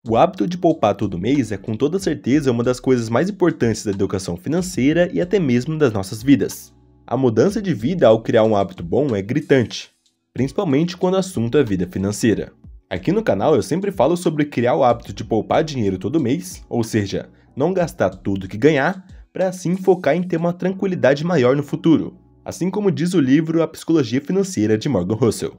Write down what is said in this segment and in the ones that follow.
O hábito de poupar todo mês é com toda certeza uma das coisas mais importantes da educação financeira e até mesmo das nossas vidas. A mudança de vida ao criar um hábito bom é gritante, principalmente quando o assunto é vida financeira. Aqui no canal eu sempre falo sobre criar o hábito de poupar dinheiro todo mês, ou seja, não gastar tudo que ganhar, para assim focar em ter uma tranquilidade maior no futuro, assim como diz o livro A Psicologia Financeira de Morgan Housel.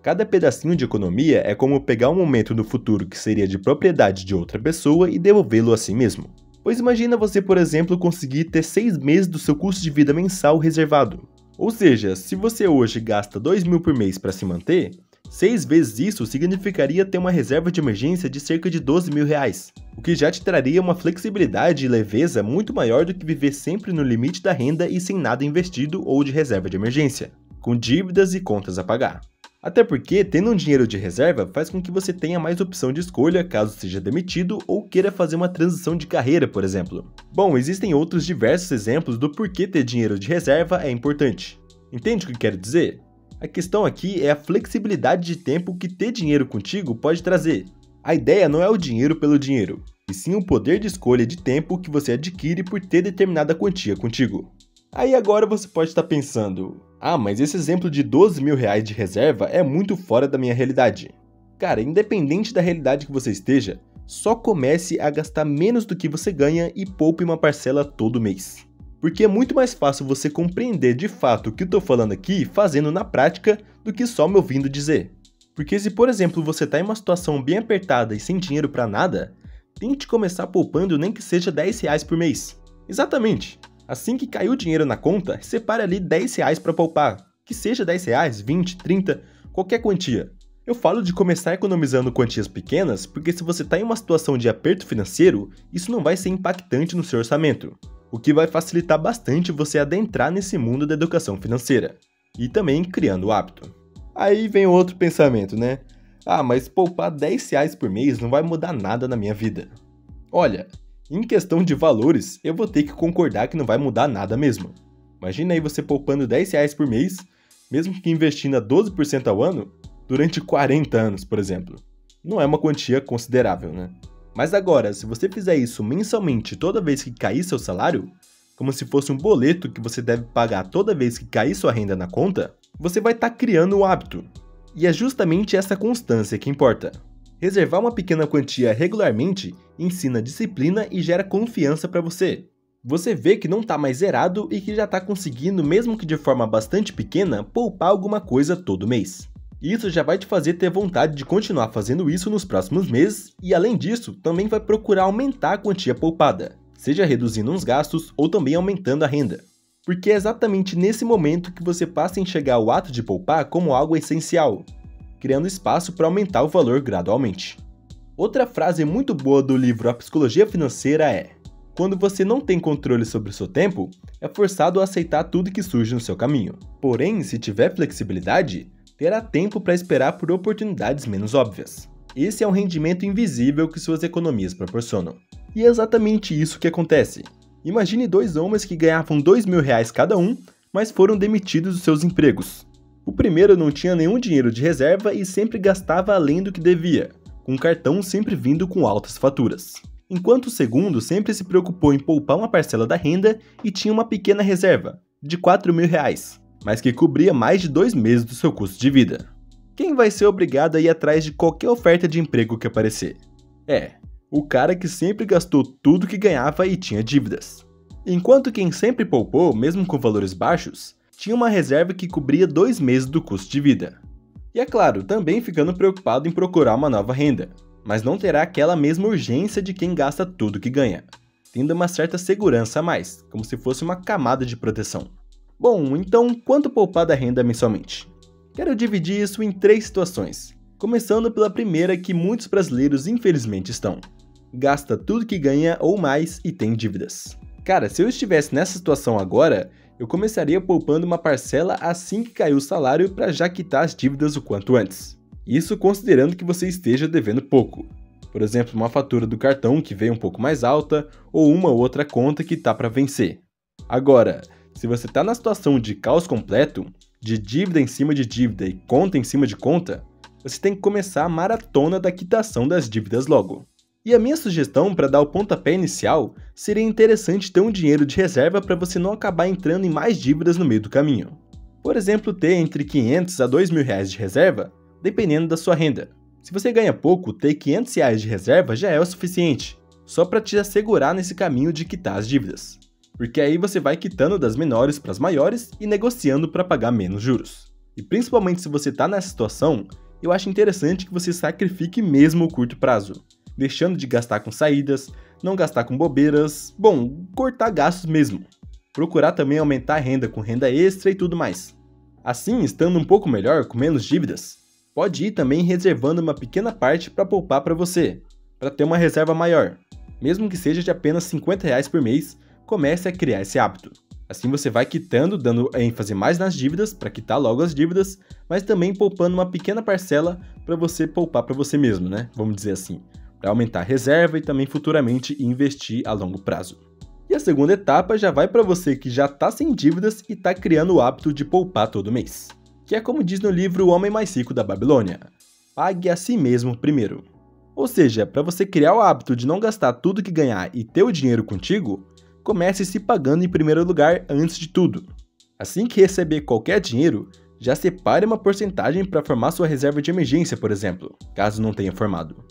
Cada pedacinho de economia é como pegar um momento no futuro que seria de propriedade de outra pessoa e devolvê-lo a si mesmo. Pois imagina você, por exemplo, conseguir ter 6 meses do seu custo de vida mensal reservado. Ou seja, se você hoje gasta 2.000 por mês para se manter, 6 vezes isso significaria ter uma reserva de emergência de cerca de 12.000 reais, o que já te traria uma flexibilidade e leveza muito maior do que viver sempre no limite da renda e sem nada investido ou de reserva de emergência, com dívidas e contas a pagar. Até porque, tendo um dinheiro de reserva faz com que você tenha mais opção de escolha caso seja demitido ou queira fazer uma transição de carreira, por exemplo. Bom, existem outros diversos exemplos do porquê ter dinheiro de reserva é importante. Entende o que quero dizer? A questão aqui é a flexibilidade de tempo que ter dinheiro contigo pode trazer. A ideia não é o dinheiro pelo dinheiro, e sim o poder de escolha de tempo que você adquire por ter determinada quantia contigo. Aí agora você pode estar pensando, mas esse exemplo de 12.000 reais de reserva é muito fora da minha realidade. Cara, independente da realidade que você esteja, só comece a gastar menos do que você ganha e poupe uma parcela todo mês. Porque é muito mais fácil você compreender de fato o que eu tô falando aqui fazendo na prática do que só me ouvindo dizer. Porque se, por exemplo, você tá em uma situação bem apertada e sem dinheiro pra nada, tente começar poupando nem que seja 10 reais por mês. Exatamente! Assim que cair o dinheiro na conta, separe ali 10 reais para poupar, que seja 10 reais, 20, 30, qualquer quantia. Eu falo de começar economizando quantias pequenas porque se você está em uma situação de aperto financeiro, isso não vai ser impactante no seu orçamento, o que vai facilitar bastante você adentrar nesse mundo da educação financeira, e também criando o hábito. Aí vem outro pensamento, né? Mas poupar 10 reais por mês não vai mudar nada na minha vida. Olha, em questão de valores, eu vou ter que concordar que não vai mudar nada mesmo. Imagina aí você poupando 10 reais por mês, mesmo que investindo a 12% ao ano, durante 40 anos, por exemplo. Não é uma quantia considerável, né? Mas agora, se você fizer isso mensalmente toda vez que cair seu salário, como se fosse um boleto que você deve pagar toda vez que cair sua renda na conta, você vai estar criando o hábito. E é justamente essa constância que importa. Reservar uma pequena quantia regularmente ensina disciplina e gera confiança para você. Você vê que não está mais zerado e que já está conseguindo, mesmo que de forma bastante pequena, poupar alguma coisa todo mês. Isso já vai te fazer ter vontade de continuar fazendo isso nos próximos meses e, além disso, também vai procurar aumentar a quantia poupada, seja reduzindo uns gastos ou também aumentando a renda. Porque é exatamente nesse momento que você passa a enxergar o ato de poupar como algo essencial, criando espaço para aumentar o valor gradualmente. Outra frase muito boa do livro A Psicologia Financeira é: quando você não tem controle sobre o seu tempo, é forçado a aceitar tudo que surge no seu caminho. Porém, se tiver flexibilidade, terá tempo para esperar por oportunidades menos óbvias. Esse é um rendimento invisível que suas economias proporcionam. E é exatamente isso que acontece. Imagine 2 homens que ganhavam 2.000 reais cada um, mas foram demitidos dos seus empregos. O primeiro não tinha nenhum dinheiro de reserva e sempre gastava além do que devia, com o cartão sempre vindo com altas faturas. Enquanto o segundo sempre se preocupou em poupar uma parcela da renda e tinha uma pequena reserva, de 4.000 reais, mas que cobria mais de 2 meses do seu custo de vida. Quem vai ser obrigado a ir atrás de qualquer oferta de emprego que aparecer? O cara que sempre gastou tudo que ganhava e tinha dívidas. Enquanto quem sempre poupou, mesmo com valores baixos, tinha uma reserva que cobria 2 meses do custo de vida. E é claro, também ficando preocupado em procurar uma nova renda, mas não terá aquela mesma urgência de quem gasta tudo que ganha, tendo uma certa segurança a mais, como se fosse uma camada de proteção. Bom, então quanto poupar da renda mensalmente? Quero dividir isso em 3 situações, começando pela primeira que muitos brasileiros infelizmente estão. Gasta tudo que ganha ou mais e tem dívidas. Cara, se eu estivesse nessa situação agora, eu começaria poupando uma parcela assim que cair o salário para já quitar as dívidas o quanto antes. Isso considerando que você esteja devendo pouco. Por exemplo, uma fatura do cartão que veio um pouco mais alta ou uma ou outra conta que tá para vencer. Agora, se você está na situação de caos completo, de dívida em cima de dívida e conta em cima de conta, você tem que começar a maratona da quitação das dívidas logo. E a minha sugestão para dar o pontapé inicial seria interessante ter um dinheiro de reserva para você não acabar entrando em mais dívidas no meio do caminho. Por exemplo, ter entre 500 a R$2.000 de reserva, dependendo da sua renda. Se você ganha pouco, ter R$500 de reserva já é o suficiente, só para te assegurar nesse caminho de quitar as dívidas. Porque aí você vai quitando das menores para as maiores e negociando para pagar menos juros. E principalmente se você está nessa situação, eu acho interessante que você sacrifique mesmo o curto prazo, deixando de gastar com saídas, não gastar com bobeiras, bom, cortar gastos mesmo. Procurar também aumentar a renda com renda extra e tudo mais. Assim, estando um pouco melhor, com menos dívidas, pode ir também reservando uma pequena parte para poupar para você, para ter uma reserva maior. Mesmo que seja de apenas R$50 por mês, comece a criar esse hábito. Assim você vai quitando, dando ênfase mais nas dívidas, para quitar logo as dívidas, mas também poupando uma pequena parcela para você poupar para você mesmo, né? Vamos dizer assim, para aumentar a reserva e também futuramente investir a longo prazo. E a segunda etapa já vai para você que já está sem dívidas e está criando o hábito de poupar todo mês. Que é como diz no livro O Homem Mais Rico da Babilônia: pague a si mesmo primeiro. Ou seja, para você criar o hábito de não gastar tudo que ganhar e ter o dinheiro contigo, comece se pagando em primeiro lugar antes de tudo. Assim que receber qualquer dinheiro, já separe uma porcentagem para formar sua reserva de emergência, por exemplo, caso não tenha formado.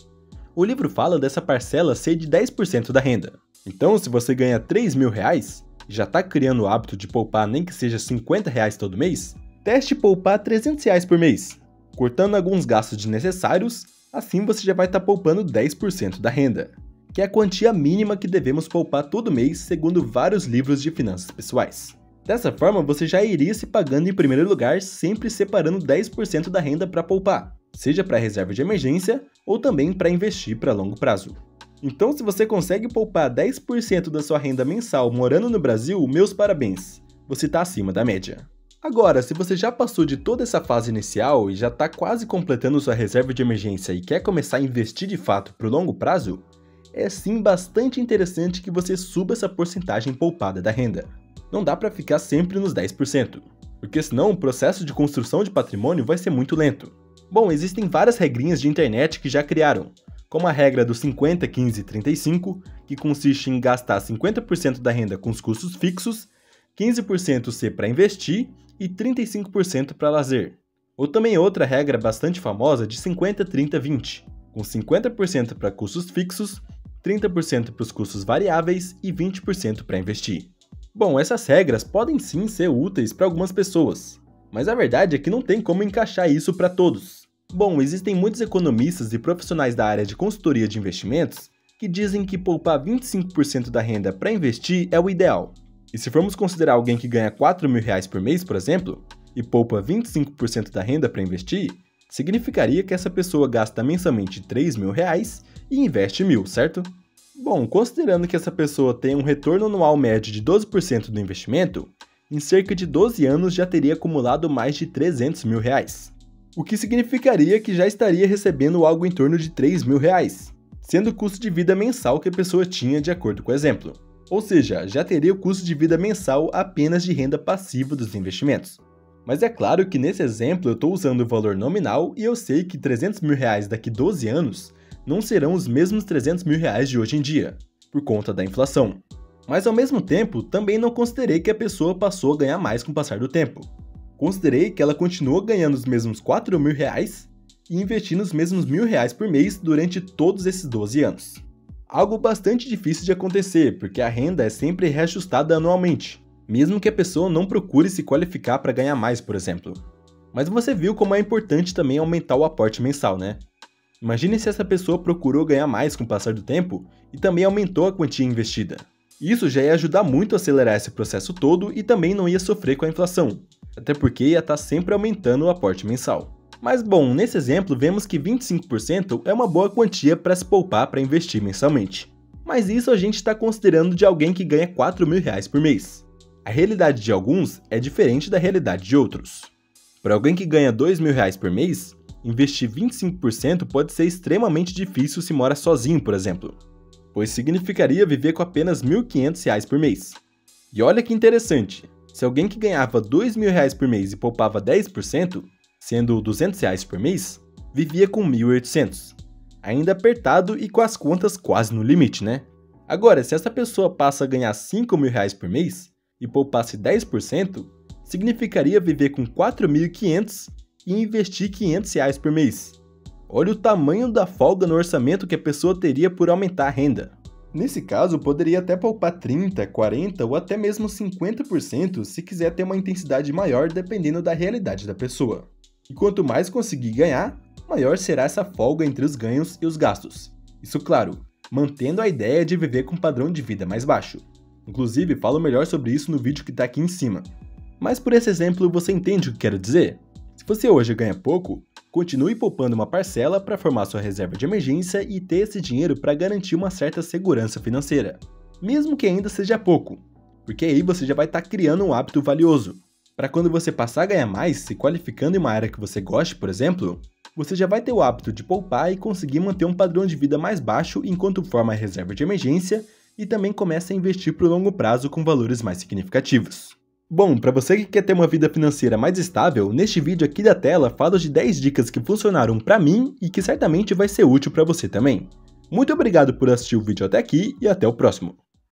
O livro fala dessa parcela ser de 10% da renda. Então, se você ganha R$3.000 e já está criando o hábito de poupar nem que seja R$50 todo mês, teste poupar R$300 por mês, cortando alguns gastos desnecessários, assim você já vai estar poupando 10% da renda, que é a quantia mínima que devemos poupar todo mês segundo vários livros de finanças pessoais. Dessa forma, você já iria se pagando em primeiro lugar, sempre separando 10% da renda para poupar, seja para reserva de emergência ou também para investir para longo prazo. Então, se você consegue poupar 10% da sua renda mensal morando no Brasil, meus parabéns, você está acima da média. Agora, se você já passou de toda essa fase inicial e já está quase completando sua reserva de emergência e quer começar a investir de fato para o longo prazo, é sim bastante interessante que você suba essa porcentagem poupada da renda. Não dá para ficar sempre nos 10%, porque senão o processo de construção de patrimônio vai ser muito lento. Bom, existem várias regrinhas de internet que já criaram, como a regra do 50, 15, 35, que consiste em gastar 50% da renda com os custos fixos, 15% ser para investir e 35% para lazer. Ou também outra regra bastante famosa de 50, 30, 20, com 50% para custos fixos, 30% para os custos variáveis e 20% para investir. Bom, essas regras podem sim ser úteis para algumas pessoas, mas a verdade é que não tem como encaixar isso para todos. Bom, existem muitos economistas e profissionais da área de consultoria de investimentos que dizem que poupar 25% da renda para investir é o ideal. E se formos considerar alguém que ganha R$4.000 por mês, por exemplo, e poupa 25% da renda para investir, significaria que essa pessoa gasta mensalmente R$3.000 e investe 1.000, certo? Bom, considerando que essa pessoa tem um retorno anual médio de 12% do investimento, em cerca de 12 anos já teria acumulado mais de R$300.000. O que significaria que já estaria recebendo algo em torno de R$3.000, sendo o custo de vida mensal que a pessoa tinha de acordo com o exemplo. Ou seja, já teria o custo de vida mensal apenas de renda passiva dos investimentos. Mas é claro que nesse exemplo eu estou usando o valor nominal e eu sei que R$300.000 daqui 12 anos não serão os mesmos R$300.000 de hoje em dia, por conta da inflação. Mas ao mesmo tempo, também não considerei que a pessoa passou a ganhar mais com o passar do tempo. Considerei que ela continuou ganhando os mesmos R$4.000 e investindo os mesmos R$1.000 por mês durante todos esses 12 anos. Algo bastante difícil de acontecer, porque a renda é sempre reajustada anualmente, mesmo que a pessoa não procure se qualificar para ganhar mais, por exemplo. Mas você viu como é importante também aumentar o aporte mensal, né? Imagine se essa pessoa procurou ganhar mais com o passar do tempo e também aumentou a quantia investida. Isso já ia ajudar muito a acelerar esse processo todo e também não ia sofrer com a inflação, até porque ia estar sempre aumentando o aporte mensal. Mas bom, nesse exemplo vemos que 25% é uma boa quantia para se poupar para investir mensalmente. Mas isso a gente está considerando de alguém que ganha R$4.000 por mês. A realidade de alguns é diferente da realidade de outros. Para alguém que ganha R$2.000 por mês, investir 25% pode ser extremamente difícil se mora sozinho, por exemplo, pois significaria viver com apenas R$1.500 por mês. E olha que interessante, se alguém que ganhava R$2.000 por mês e poupava 10%, sendo R$200 por mês, vivia com 1.800. ainda apertado e com as contas quase no limite, né? Agora, se essa pessoa passa a ganhar R$ 5.000 por mês e poupasse 10%, significaria viver com 4.500 e investir R$ 500 por mês. Olha o tamanho da folga no orçamento que a pessoa teria por aumentar a renda. Nesse caso, poderia até poupar 30%, 40% ou até mesmo 50% se quiser ter uma intensidade maior dependendo da realidade da pessoa. E quanto mais conseguir ganhar, maior será essa folga entre os ganhos e os gastos. Isso, claro, mantendo a ideia de viver com um padrão de vida mais baixo. Inclusive, falo melhor sobre isso no vídeo que está aqui em cima. Mas por esse exemplo, você entende o que quero dizer? Se você hoje ganha pouco, continue poupando uma parcela para formar sua reserva de emergência e ter esse dinheiro para garantir uma certa segurança financeira. Mesmo que ainda seja pouco, porque aí você já vai estar criando um hábito valioso. Para quando você passar a ganhar mais, se qualificando em uma área que você goste, por exemplo, você já vai ter o hábito de poupar e conseguir manter um padrão de vida mais baixo enquanto forma a reserva de emergência e também começa a investir para o longo prazo com valores mais significativos. Bom, para você que quer ter uma vida financeira mais estável, neste vídeo aqui da tela falo de 10 dicas que funcionaram para mim e que certamente vai ser útil para você também. Muito obrigado por assistir o vídeo até aqui e até o próximo.